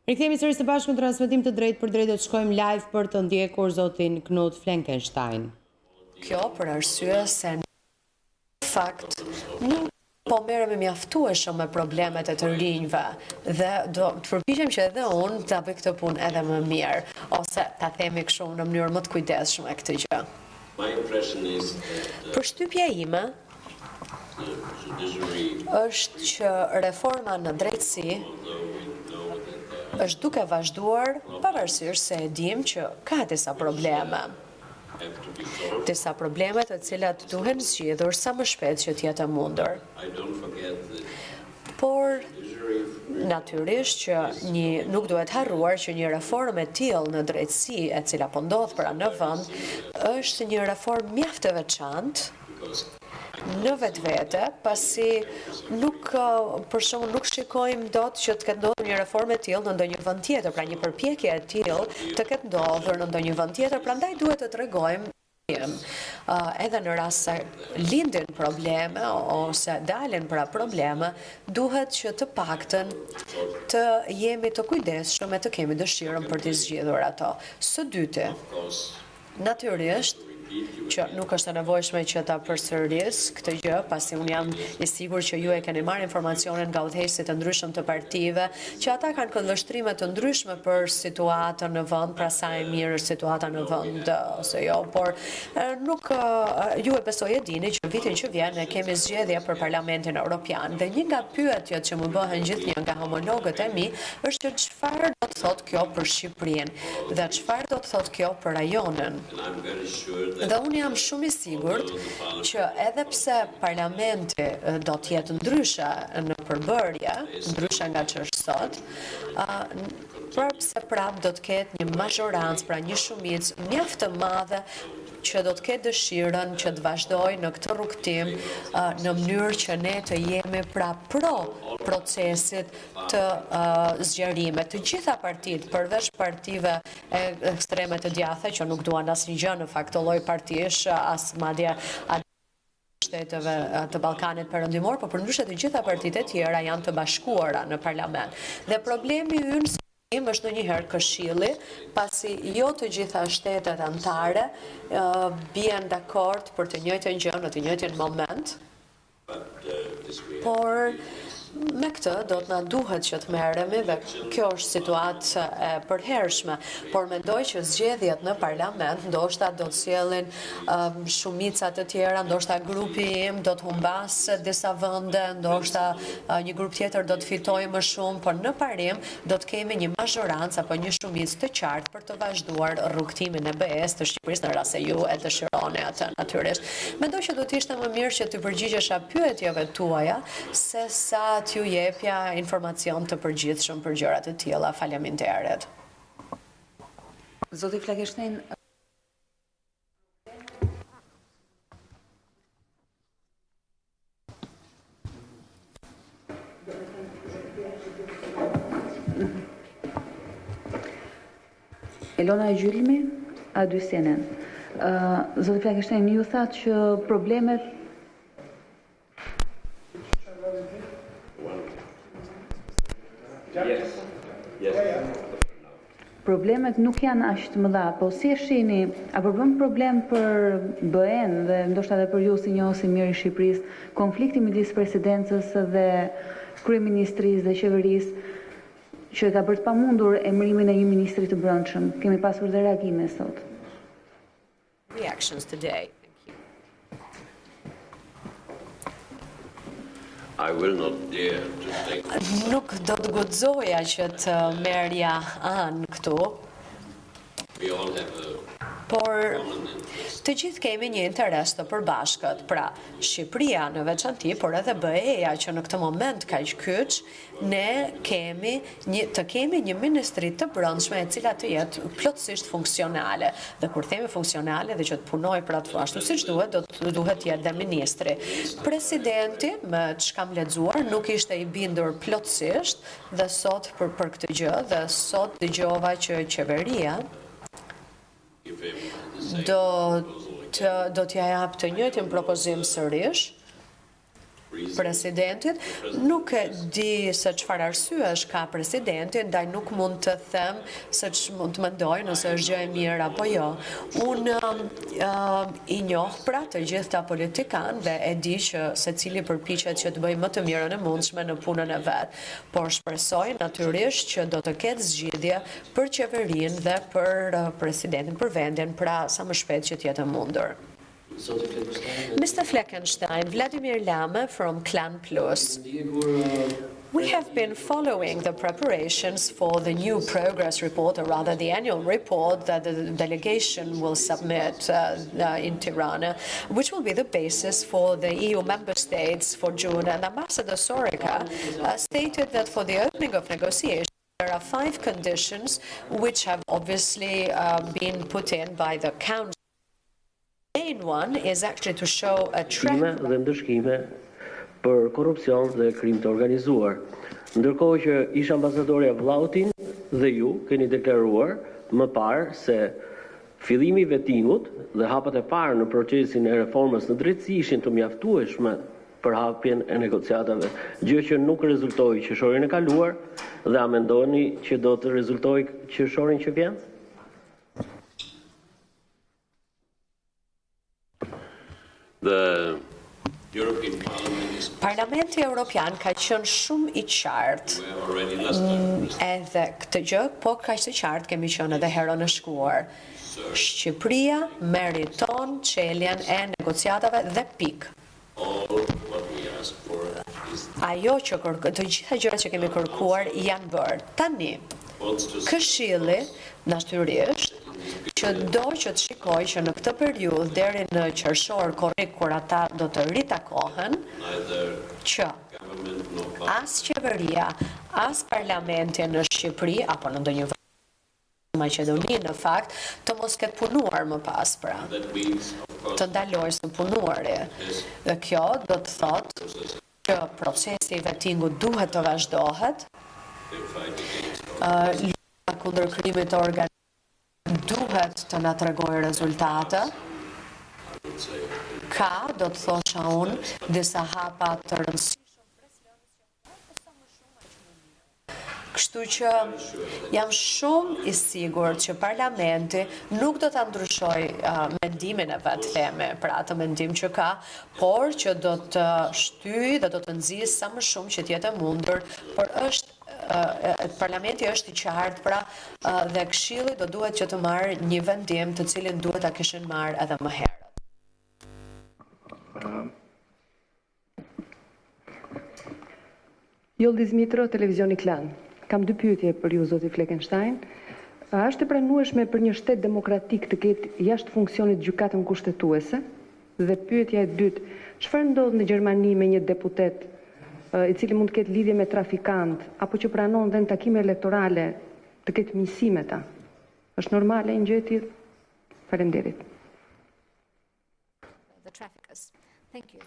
Rikthehemi sërish së bashku në transmetim të drejtë për drejtë, do të shkojmë live për të ndjekur zotin Kunut Fleckenstein. Kjo për arsye se në fakt nuk po merremi mjaftueshëm me problemet e të rinjve dhe do të përpiqem që edhe unë ta bëj këtë punë edhe më mirë, ose ta themi kështu në mënyrë më të kujdesshme këtë gjë. Përshtypja ime është që reforma në drejtësi është duke vazhduar pavarësisht se e dim që ka disa probleme. Disa probleme të cilat duhen zgjidhur sa më shpejt që të jetë e mundur. Por natyrisht që nuk duhet harruar që një reformë e tillë në drejtësi e cila po ndodh pra në vend është një reformë mjaft e veçantë në vetvete, pasi për shembull nuk shikojmë dot që të ketë ndodhur një reformë e tillë në ndonjë vend tjetër, pra një përpjekje e tillë të ketë ndodhur në ndonjë vend tjetër, prandaj duhet të tregojmë edhe në rast se lindin probleme ose dalin pra probleme, duhet që të paktën të jemi të kujdesshëm e të kemi dëshirën për të zgjidhur ato. Së dyti, natyrisht që nuk është e nevojshme që ta përsëris këtë gjë, pasi unë jam i sigurt që ju e keni marrë informacionin nga udhëheqësit të ndryshëm të partive, që ata kanë këndvështrime të ndryshme për situatën në vend, pra sa e mirë është situata në vend ose jo, por nuk ju e besoj e dini që vitin që vjen ne kemi zgjedhje për Parlamentin Evropian dhe një nga pyetjet që më bëhen gjithnjë nga homologët e mi është që çfarë do të thotë kjo për Shqipërinë dhe çfarë do të thotë kjo për rajonin. Dhe unë jam shumë i sigurt që edhe pse parlamenti do të jetë ndryshe në përbërje, ndryshe nga që është sot, përse prap do të ketë një mazhorancë, pra një shumicë mjaft të madhe që do të ketë dëshirën që të vazhdoj në këtë rrugtim në mënyrë që ne të jemi pra pro procesit të zgjerimit. Të gjitha partitë, përveç partive ekstreme të djathe, që nuk duan asnjë gjë në fakt të lloj partish, as madje shteteve të Ballkanit Perëndimor, por përndryshe të gjitha partitë e tjera janë të bashkuara në parlament. Dhe problemi ynë është ndonjëherë Këshilli, pasi jo të gjitha shtetet anëtare bien dakord për të njëjtën gjë në të njëjtin moment, por me këtë do të na duhet që të merremi dhe kjo është situatë e përhershme, por mendoj që zgjedhjet në parlament ndoshta do të sjellin shumica të tjera, ndoshta grupi im do të humbas disa vende, ndoshta një grup tjetër do të fitojë më shumë, por në parim do të kemi një mazhorancë apo një shumicë të qartë për të vazhduar rrugtimin e BE-s të Shqipërisë në rast se ju e dëshironi atë natyrisht. Mendoj që do të ishte më mirë që të përgjigjesha pyetjeve tuaja se sa t'ju jepja informacion të përgjithshëm për gjëra të tilla. Faleminderit. Zoti Fleckenstein, Elona Gjylmi, a dy CNN. Zoti Fleckenstein, ju thatë që problemet problemet nuk janë aq të mëdha, po si e shihni, a përbën problem për BE-n dhe ndoshta edhe për ju si njohësi mirë i Shqipërisë, konflikti midis Presidencës dhe Kryeministrisë dhe qeverisë që e ka bërë të pamundur emërimin e një ministri të brendshëm. Kemi pasur dhe reagime sot. Reactions today. I will not dare to take... Nuk do të guxoja që të merrja anë këtu, We all have a por të gjithë kemi një interes të përbashkët, pra Shqipëria në veçanti, por edhe BE-ja që në këtë moment ka kyç, ne kemi një ministri të brendshme e cila të jetë plotësisht funksionale. Dhe kur themi funksionale dhe që të punoj për atë ashtu siç duhet, duhet të jetë dhe ministri. Presidenti, me çka kam lexuar, nuk ishte i bindur plotësisht dhe sot për këtë gjë dhe sot dëgjova që qeveria do t'ja jap të njëjtin propozim sërish presidentit, nuk e di se çfarë arsyesh ka presidenti, ndaj nuk mund të them se mund të mendoj nëse është gjë e mirë apo jo. Unë i njoh pra të gjitha politikanë dhe e di që secili përpiqet që të bëjë më të mirën e mundshme në punën e vet. Por shpresoj natyrisht që do të ketë zgjidhje për qeverinë dhe për presidentin, për vendin, pra sa më shpejt që të jetë mundur. Mr. Fleckenstein, Vladimir Lame from Clan Plus. We have been following the preparations for the new progress report, or rather the annual report that the delegation will submit in Tirana, which will be the basis for the EU member states for June. And Ambassador Sorica stated that for the opening of negotiations, there are 5 conditions which have obviously been put in by the Council. The main one is actually to show a track dhe ndëshkime për korrupsion dhe krim të organizuar. Ndërkohë që ish ambasadorja Vllautin dhe ju keni deklaruar më parë se fillimi i vettingut dhe hapat e parë në procesin e reformës në drejtësi ishin të mjaftueshme për hapjen e negociatave, gjë që nuk rezultoi qershorin e kaluar, dhe a mendoni që do të rezultojë qershorin që vjen? The European Parliament is Parlamenti Evropian ka qenë shumë i qartë. already last time. Edhe këtë gjë, po kaq të qartë kemi qenë edhe herën e shkuar. Shqipëria meriton çeljen e negociatave dhe pikë. All what we ask for is Ajo që të gjitha gjërat që kemi kërkuar janë bërë. Tani, wants to Këshilli natyrisht që do që të shikoj që në këtë periudhë deri në qershor korrik kur ata do të ritakohen, neither që government nor as qeveria, as parlamenti në Shqipëri apo në ndonjë vend Maqedoni në fakt të mos ketë punuar më pas pra. that means, of course, Të ndalojë së punuari. Dhe kjo do të thotë që procesi i vettingut duhet të vazhdohet, the fight against luta kundër krimit të organizuar duhet të na tregojë rezultate. Ka, do të thosha unë, disa hapa të rëndësishme. Kështu që jam shumë i sigurt që parlamenti nuk do ta ndryshojë mendimin e vet theme, pra atë mendim që ka, por që do të shtyjë dhe do të nxjisë sa më shumë që të jetë e mundur, por parlamenti është i qartë pra dhe Këshilli do duhet që të marrë një vendim të cilin duhet ta kishin marrë edhe më herët. Yıldız Mitro, Televizioni Klan. Kam 2 pyetje për ju, zoti Fleckenstein. A është e pranueshme për një shtet demokratik të ketë jashtë funksionit gjykatën kushtetuese? Dhe pyetja e dytë, çfarë ndodh në Gjermani me një deputet i cili mund të ketë lidhje me trafikant apo që pranon dhe në takime elektorale të ketë miqësi me ta? Është normale një gjë e tillë? Faleminderit. The traffickers. Thank you.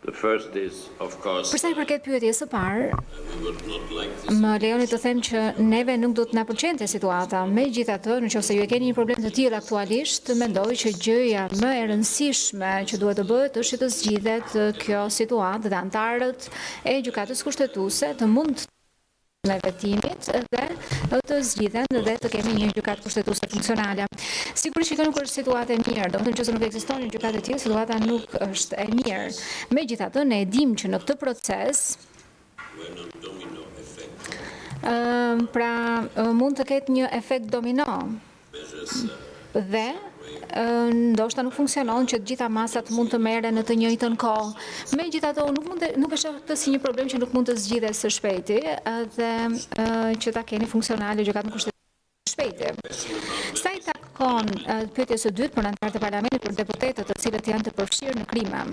the first is, of course, Për sa i përket pyetjes së parë, we would not like this. më lejoni të them që neve nuk do të na pëlqente situata. Megjithatë, nëse ju e keni një problem të tillë aktualisht, mendoj që gjëja më e rëndësishme që duhet të bëhet është të zgjidhet kjo situatë dhe antarët e gjykatës kushtetuese të mund me vetimit dhe të zgjidhen dhe të kemi një gjykatë kushtetuese funksionale. Sigurisht që kjo nuk është situatë e mirë, domethënë nëse nuk ekziston një gjykatë e tillë, situata nuk është e mirë. Megjithatë, ne e dimë që në këtë proces pra mund të ketë një efekt domino dhe ndoshta nuk funksionon që të gjitha masat mund të merren në të njëjtën kohë. Megjithatë, nuk e shoh këtë si një problem që nuk mund të zgjidhet së shpejti dhe që ta keni funksionale gjykatën kushtetuese shpejti. Sa i takon pyetjes së dytë për anëtarët e parlamentit për deputetët të cilët janë të përfshirë në krime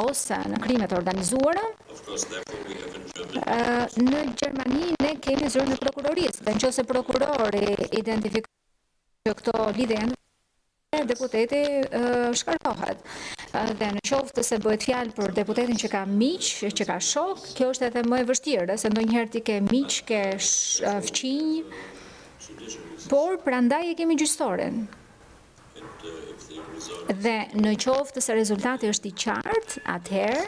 ose në krime të organizuara, në Gjermani ne kemi zyrën e prokurorisë, dhe nëse prokurori identifikon që këto lidhje janë deputeti shkarkohet. Dhe në qoftë se bëhet fjalë për deputetin që ka miq, që ka shok, kjo është edhe më e vështirë, se ndonjëherë ti ke miq, ke fëmijë, por prandaj e kemi gjyqësorin. Dhe në qoftë se rezultati është I qartë, atëherë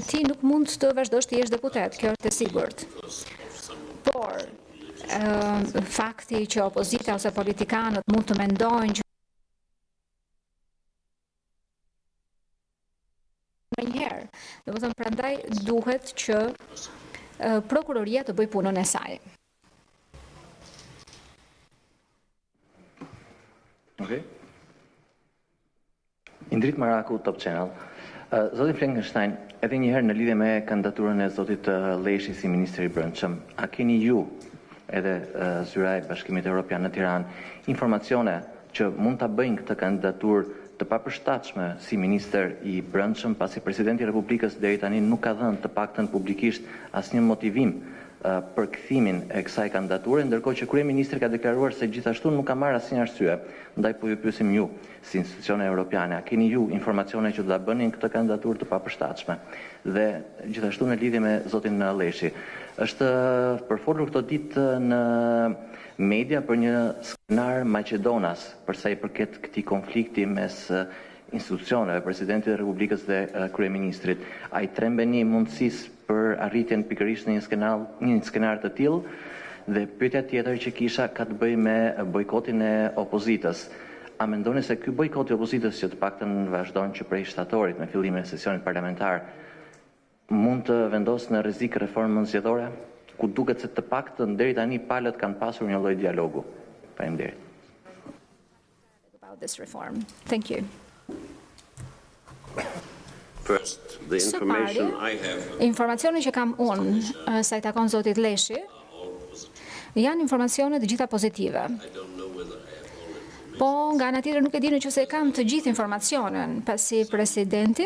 ti nuk mund të vazhdosh të jesh deputet, kjo është e sigurt. Por fakti që opozita ose politikanët mund të mendojnë që njëherë, domethënë prandaj duhet që prokuroria të bëjë punën e saj. Okay. Indrit Maraku, Top Channel. Zoti Fleckenstein, edhe njëherë në lidhje me kandidaturën e zotit Lleshi si ministri I Brendshëm, a keni ju, edhe zyra e Bashkimit Evropian në Tiranë, informacione që mund ta bëjnë këtë kandidaturë të papërshtatshme si minister I Brendshëm, pasi presidenti I Republikës deri tani nuk ka dhënë të paktën publikisht asnjë motivim për kthimin e kësaj kandidature, ndërkohë që kryeministri ka deklaruar se gjithashtu nuk ka marrë asnjë arsye. Ndaj po ju pyesim ju, si institucione europiane, a keni ju informacione që do ta bënin këtë kandidaturë të papërshtatshme? Dhe gjithashtu në lidhje me zotin Lleshi, është përfolur këto ditë në media për një skenar Maqedonas për sa I përket këtij konflikti mes institucioneve, presidentit e Republikës dhe kryeministrit. A I trembeni mundësisë për arritjen pikërisht në një skenar të tillë? Dhe pyetja tjetër që kisha ka të bëjë me bojkotin e opozitës. A mendoni se ky bojkot I opozitës që të paktën vazhdon që prej shtatorit me fillimin e sesionit parlamentar mund të vendosë në rrezik reformën zgjedhore, ku duket se të paktën deri tani palët kanë pasur një lloj dialogu? Faleminderit. About this reform. Thank you. First, the information I have. Informacioni që kam unë sa I takon zotit Lleshi janë informacione të gjitha pozitive. Po nga ana tjetër nuk e di nëse e kam të gjithë informacionen, pasi presidenti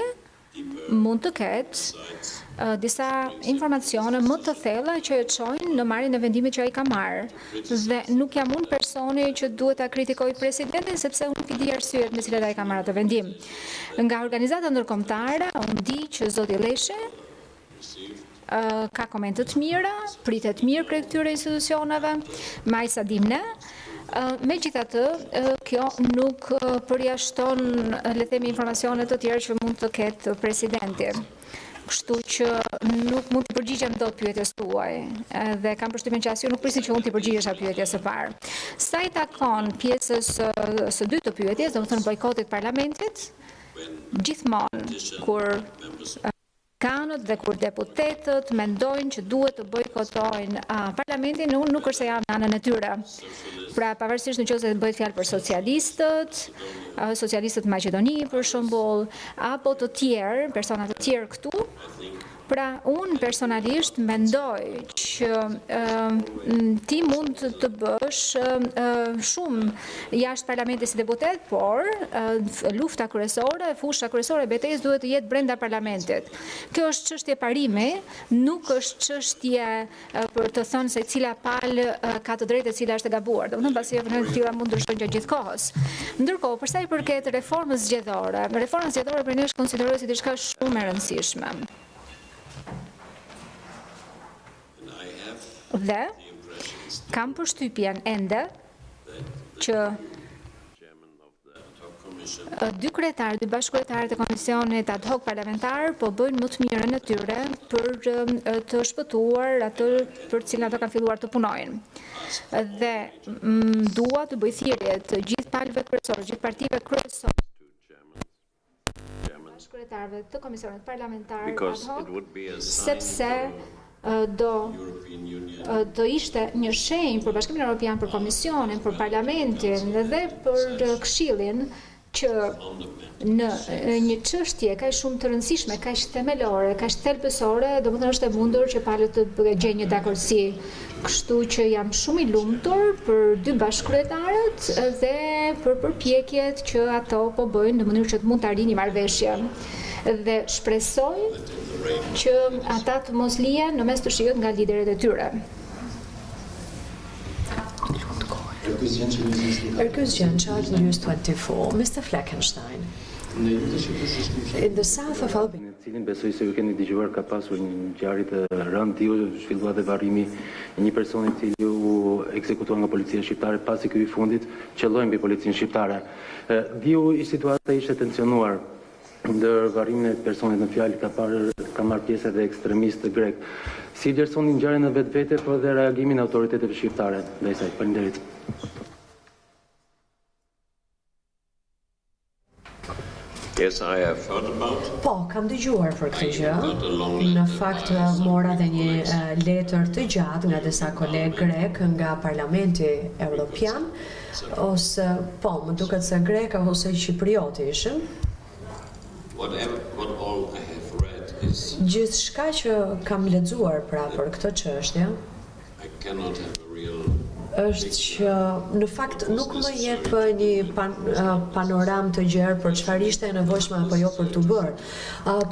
mund të ketë disa informacione më të thella që e çojnë në marrjen e vendimit që ai ka marrë. Dhe nuk jam unë personi që duhet ta kritikoj presidentin sepse unë nuk I di arsyet me cilat ai ka marrë atë vendim. Nga organizata ndërkombëtare unë di që zoti Lleshi ka komente të mira, pritet mirë prej këtyre institucioneve, me aq sa dim ne. Megjithatë, kjo nuk përjashton, le të themi, informacione të tjera që mund të ketë presidenti. Kështu që nuk mund të përgjigjem dot pyetjes tuaj, dhe kam përshtypjen që as ju nuk prisni që unë të përgjigjesh pyetjes së parë. Sa I takon pjesës së dytë të pyetjes, domethënë bojkotit parlamentit, gjithmonë kur kanët dhe kur deputetët mendojnë që duhet të bojkotojnë parlamentin, unë nuk është se jam në anën e tyre. Pra pavarësisht nëse bëhet fjalë për socialistët Maqedoni për shembull, apo të tjerë, persona të tjerë këtu, pra unë personalisht mendoj që ti mund të bësh shumë jashtë parlamentit si deputet, por lufta kryesore, fusha kryesore e betejës duhet të jetë brenda parlamentit. Kjo është çështje parimi, nuk është çështje për të thënë se cila palë ka të drejtë e cila është e gabuar. Domethënë pasi vënë të tilla mund ndryshojnë gjatë gjithë kohës. Ndërkohë, për sa I përket reformës zgjedhore, reforma zgjedhore për ne është konsiderohet si diçka shumë e rëndësishme. Dhe kam përshtypjen ende që dy bashkëkryetarët e komisionit ad hoc parlamentar po bëjnë më të mirën e tyre për të shpëtuar atë për cilën ato kanë filluar të punojnë. Dhe dua të bëj thirrje të gjithë palëve kryesorë, gjithë partive kryesore, bashkëkryetarëve të komisionit parlamentar ad hoc, sepse do ishte një shenjë për Bashkimin Evropian, për Komisionin, për Parlamentin dhe për Këshillin që në një çështje kaq shumë të rëndësishme, kaq themelore, kaq thelbësore, domethënë është e mundur që palët të gjejnë një dakordsi. Kështu që jam shumë I lumtur për dy bashkëkryetarët dhe për përpjekjet që ato po bëjnë në mënyrë që të mund të arrijnë një marrëveshje. Dhe shpresoj që ata të mos lihen në mes të shiut nga liderët e tyre. Erkës Gjenë, Charles News 24, Mr. Fleckenstein. Ndërsa në cilin besoj se ju keni dëgjuar ka pasur një ngjarje të rëndë, diu zhvillua dhe varrimi i një personi i cili u ekzekutua nga policia shqiptare pasi ky i fundit qelloi mbi policinë shqiptare. Diu situata ishte tensionuar, ndër varrimin e personit në fjalë ka marrë pjesë edhe ekstremist grek. Si vlerësoni ngjarjen në vetvete, por dhe reagimin e autoriteteve shqiptare ndaj saj? Faleminderit. Yes, I have heard about. Po, kam dëgjuar për këtë gjë. Në fakt mora dhe një letër të gjatë nga disa kolegë grek nga Parlamenti Evropian, ose po, më duket se grek ose shqiprioti ishin. What all I have read is Gjithçka që kam lexuar pra për këtë çështje I cannot have a real është që në fakt nuk më jep një panoram të gjerë për çfarë ishte e nevojshme apo jo për t'u bërë.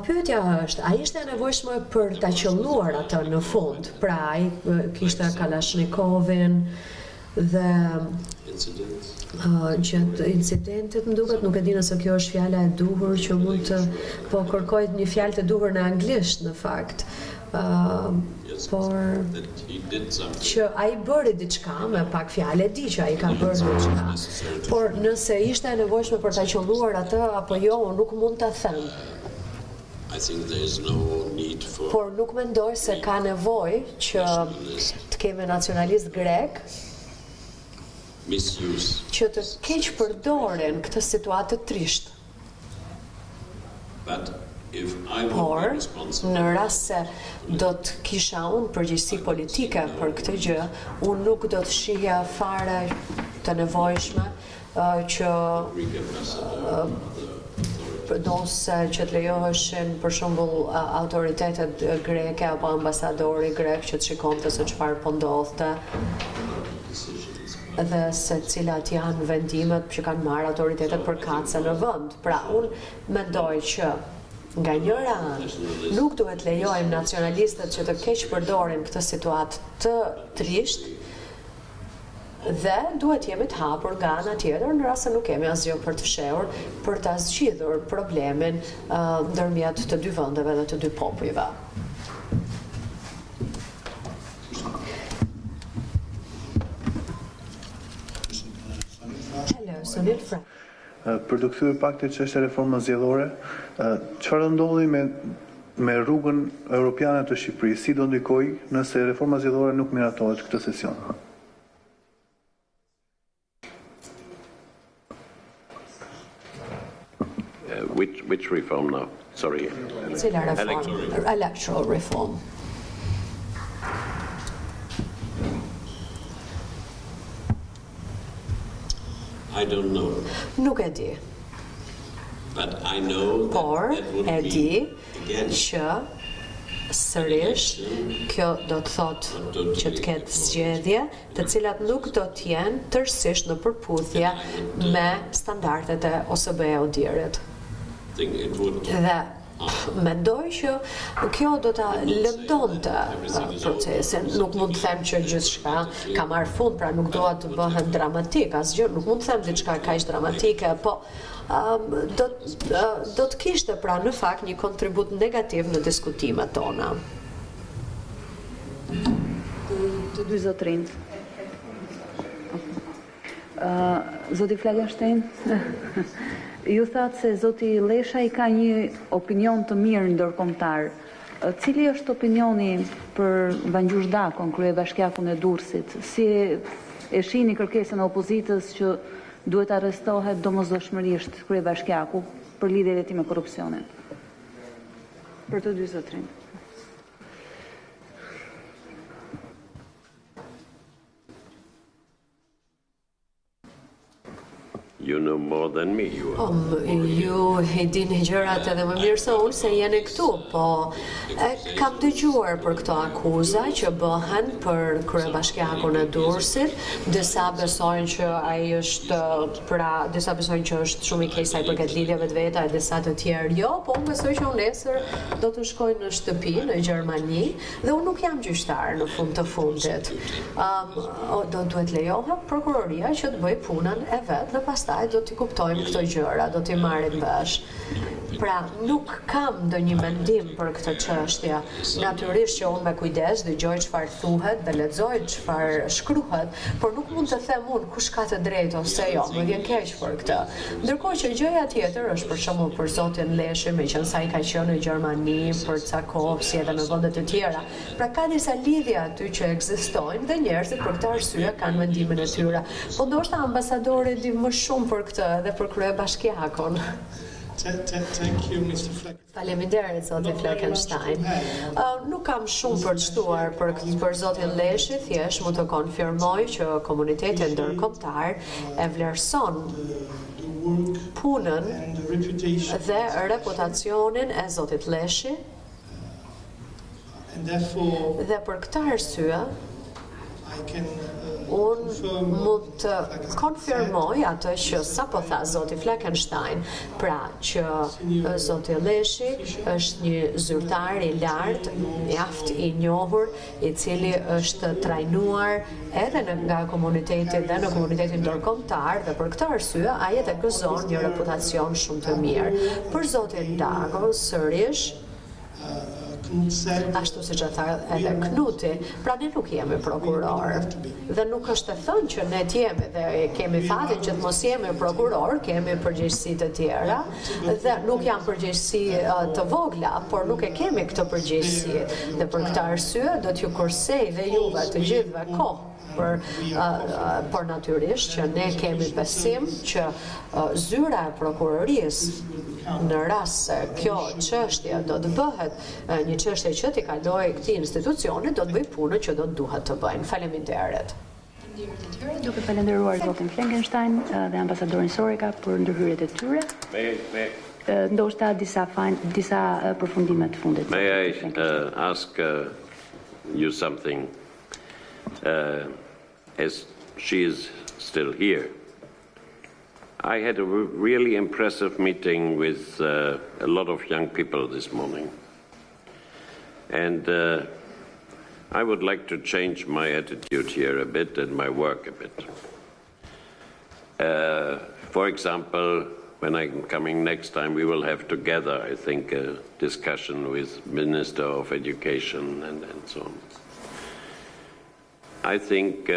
Pyetja është, a ishte e nevojshme për ta qelluar atë në fund? Pra ai kishte Kalashnikovin dhe gjatë incidentit më duket, nuk e di nëse kjo është fjala e duhur që mund të kërkoj një fjalë të duhur në anglisht në fakt. Por që ai bëri diçka me pak fjalë, e di që ai ka bërë diçka. Por nëse ishte e nevojshme për ta qelluar atë apo jo, nuk mund ta them. Por nuk mendoj se ka nevojë që të kemi nacionalist grek që të keq përdoren këtë situatë të trisht. Por, në rast se do të kisha unë përgjegjësi politike për këtë gjë, unë nuk do të shihja fare të nevojshme që ose që të lejoheshin për shembull autoritetet greke apo ambasadori grek që të shikonte se çfarë po ndodhte dhe se cilat janë vendimet që kanë marrë autoritetet për kacë në vend. Pra, unë mendoj që nga njëra anë, nuk duhet lejojmë nacionalistët që të keq përdorin këtë situatë të trisht dhe duhet jemi të hapur nga ana tjetër në rast se nuk kemi asgjë për të fshehur për ta zgjidhur problemin ndërmjet të dy vendeve dhe të dy popujve. Për të kthyer pak te çështja e reformës zgjedhore, çfarë ndodhi me rrugën europiane të Shqipërisë? Si do ndikojë nëse reforma zgjedhore nuk miratohet këtë sesion? Which reform now? Sorry. Cila reform? Electoral reform. I don't know. Nuk e di. But I know por e di again që sërish kjo do të thotë që të ketë zgjedhje të cilat nuk do të jenë tërësisht në përputhje me standardet e OSBE-ut. Dhe mendoj që kjo do ta lëndonte procesin. Nuk mund të them që gjithçka ka marrë fund, pra nuk doa të bëhet dramatik, asgjë, nuk mund të them diçka kaq dramatike, po do të kishte pra në fakt një kontribut negativ në diskutimet tona. Të dy zotrinj. Zoti Fleckenstein, ju thatë se zoti Lleshi ka një opinion të mirë ndërkombëtar. Cili është opinioni për Vangjush Dakon, kryebashkiakun e Durrësit? Si e shihni kërkesën e opozitës që duhet arrestohet domosdoshmërisht kryebashkiaku për lidhjet e tij me korrupsionin? Për të dy zotrinj. You know more than me. Ju e dini gjërat edhe më mirë se unë se jeni këtu, po kam dëgjuar për këto akuza që bëhen për kryebashkiakun e Durrësit, disa besojnë që ai është disa besojnë që është shumë i keq sa i përket lidhjeve të veta, e disa të tjerë jo, po unë besoj që unë nesër do të shkoj në shtëpi në Gjermani dhe unë nuk jam gjyqtar në fund të fundit. Do duhet lejohet prokuroria që të bëj punën e vet dhe pastaj do të t'i kuptojmë këto gjëra, do t'i marrim vesh. Pra, nuk kam ndonjë mendim për këtë çështje. Natyrisht që unë me kujdes dëgjoj çfarë thuhet dhe lexoj çfarë shkruhet, por nuk mund të them unë kush ka të drejtë ose jo. Më vjen keq për këtë. Ndërkohë që gjëja tjetër është për shembull për zotin Lleshi, meqenëse ai ka qenë në Gjermani për ca kohë, si edhe në vende të tjera. Pra ka disa lidhje aty që ekzistojnë dhe njerëzit për këtë arsye kanë mendimin e tyre. Po ndoshta ambasadori di më shumë për këtë edhe për kryebashkiakun. Faleminderit, zoti Fleckenstein. Nuk kam shumë për të shtuar për zotin Lleshi, thjesht mund të konfirmoj që komuniteti ndërkombëtar e vlerëson punën dhe reputacionin e zotit Lleshi dhe për këtë arsye unë mund të konfirmoj atë që sapo tha zoti Fleckenstein, pra që zoti Lleshi është një zyrtar i lartë, mjaft i njohur, i cili është trajnuar edhe nga komuniteti dhe në komunitetin ndërkombëtar dhe për këtë arsye ai e gëzon një reputacion shumë të mirë. Për zotin Dago, sërish, ashtu siç e tha edhe Knuti, pra ne nuk jemi prokuror. Dhe nuk është të thënë që ne jemi dhe kemi fatin që të mos jemi prokuror, kemi përgjegjësi të tjera dhe nuk janë përgjegjësi të vogla, por nuk e kemi këtë përgjegjësi. Dhe për këtë arsye do t'ju kursej dhe juve të gjithëve kohë. Por natyrisht që ne kemi besim që zyra e prokurorisë në rast se kjo çështje do të bëhet një çështje që t'i kalojë këtij institucioni, do të bëj punën që do të duhet të bëjnë. Faleminderit. Duke falenderuar zotin Fleckenstein dhe ambasadorin Soreka për ndërhyrjet e tyre. Ndoshta disa përfundime të fundit. May I ask you something? As she is still here, I had a really impressive meeting with a lot of young people this morning. And I would like to change my attitude here a bit and my work a bit. For example, when I'm coming next time, we will have together, I think, a discussion with Minister of Education and so on. I think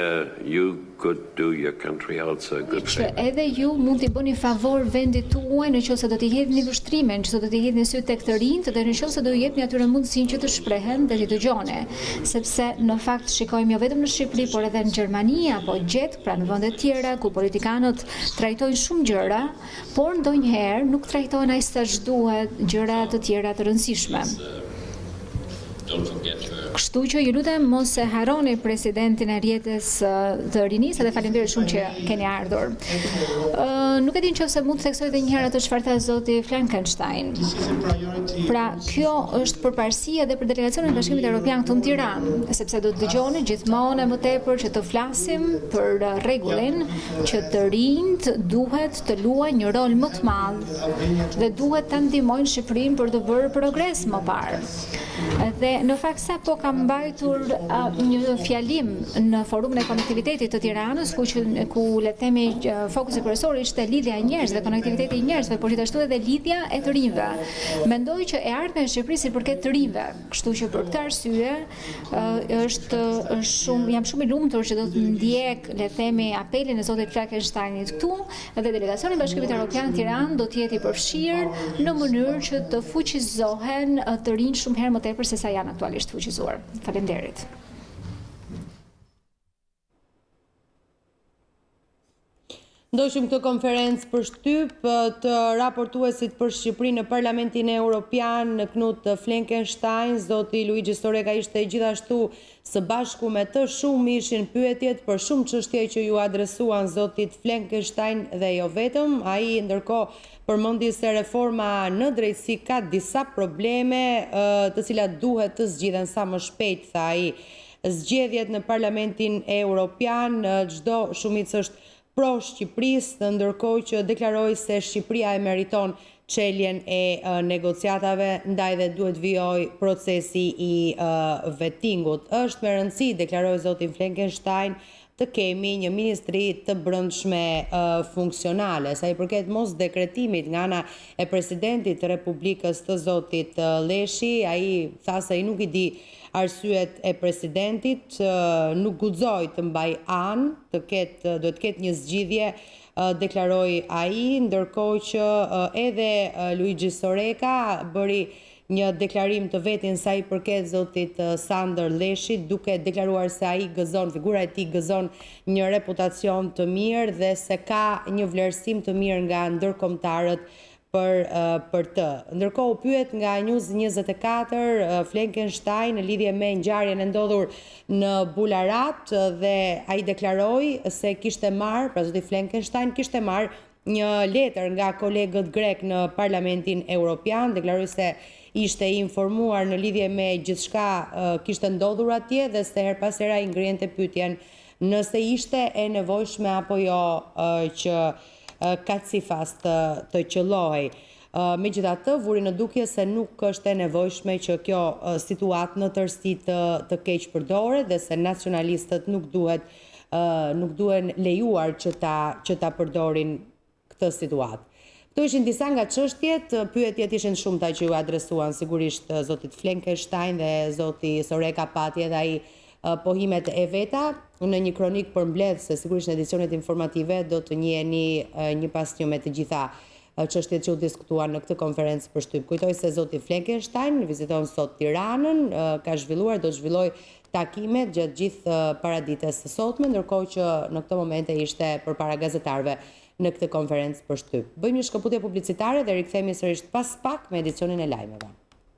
you could do your country also a good favor. Edhe ju mund t'i bëni favor vendit tuaj nëse do t'i hedhni vështrimin, nëse do t'i hedhni sy tek të rinjt dhe nëse do i jepni atyre mundësinë që të shprehen dhe t'i dëgjone, sepse në fakt shikojmë jo vetëm në Shqipëri, por edhe në Gjermani apo gjet, pra në vende të tjera ku politikanët trajtojnë shumë gjëra, por ndonjëherë nuk trajtohen aq sa duhet gjëra të tjera të rëndësishme. Kështu që ju lutem mos e harroni presidentin e rjetës të rinisë dhe faleminderit shumë që keni ardhur. Nuk e di nëse mund të theksoj edhe një herë atë çfarë tha zoti Fleckenstein. Pra, kjo është përparësi edhe për delegacionin e Bashkimit Evropian këtu në Tiranë, sepse do të dëgjoni gjithmonë më tepër që të flasim për rregullin që të rinjt duhet të luajnë një rol më të madh dhe duhet ta ndihmojnë Shqipërinë për të bërë progres më parë. Dhe në fakt sapo kam mbajtur një fjalim në forumin e konektivitetit të Tiranës ku le të themi fokusi kryesor ishte lidhja e njerëzve, konektiviteti i njerëzve, por gjithashtu edhe lidhja e të rinjve. Mendoj që e ardhmja e Shqipërisë i përket të rinjve, kështu që për këtë arsye jam shumë i lumtur që do të ndjek le të themi apelin e zotit Fleckensteinit këtu dhe delegacioni i Bashkimit Evropian në Tiranë do të jetë i përfshirë në mënyrë që të fuqizohen të rinjt shumë herë më tepër se sa janë aktualisht fuqizuar. Faleminderit. Ndoshim këtë konferencë për shtyp të raportuesit për Shqipërinë në Parlamentin Evropian në Kunut Fleckenstein, zoti Luigi Soreka ishte gjithashtu së bashku me të shumë ishin pyetjet për shumë çështje që ju adresuan zotit Fleckenstein dhe jo vetëm. Ai ndërkohë përmendi se reforma në drejtësi ka disa probleme të cilat duhet të zgjidhen sa më shpejt, tha ai. Zgjedhjet në Parlamentin Evropian, çdo shumicë është pro Shqipërisë, ndërkohë që deklaroi se Shqipëria e meriton çeljen e negociatave, ndaj dhe duhet vijojë procesi i vetingut. Është me rëndësi, deklaroi zoti Fleckenstein, të kemi një ministri të brendshme funksionale. Sa i përket mos dekretimit nga ana e presidentit të Republikës të zotit Lleshi, ai tha se ai nuk i di arsyet e presidentit, nuk guxoi të mbaj anë, duhet të ketë një zgjidhje, deklaroi ai, ndërkohë që edhe Luigi Soreka bëri një deklarim të vetin sa i përket zotit Sandër Lleshit, duke deklaruar se ai gëzon, figura e tij gëzon një reputacion të mirë dhe se ka një vlerësim të mirë nga ndërkombëtarët për të. Ndërkohë u pyet nga News 24 Fleckenstein në lidhje me ngjarjen e ndodhur në Bularat dhe ai deklaroi se kishte marrë, pra zoti Fleckenstein kishte marrë një letër nga kolegët grek në Parlamentin Evropian, deklaroi se ishte informuar në lidhje me gjithçka kishte ndodhur atje dhe se her pas here ai ngrihente pyetjen nëse ishte e nevojshme apo jo që Kacifas të qellohej. Megjithatë, vuri në dukje se nuk është e nevojshme që kjo situatë në tërësi të keq përdoret dhe se nacionalistët nuk duhen lejuar që ta përdorin këtë situatë. Këto ishin disa nga çështjet, pyetjet ishin shumëta që ju adresuan sigurisht zotit Fleckenstein dhe zoti Soreka pati edhe ai pohimet e veta në një kronik përmbledh se sigurisht në edicionet informative do të njiheni një pas një me të gjitha çështjet që u diskutuan në këtë konferencë për shtyp. Kujtoj se zoti Fleckenstein viziton sot Tiranën, ka zhvilluar, do të zhvilloj takimet gjatë gjithë paradites së sotme, ndërkohë që në këtë momente ishte përpara gazetarëve në këtë konferencë për shtyp. Bëjmë një shkëputje publicitare dhe rikthehemi sërish pas pak me edicionin e lajmeve.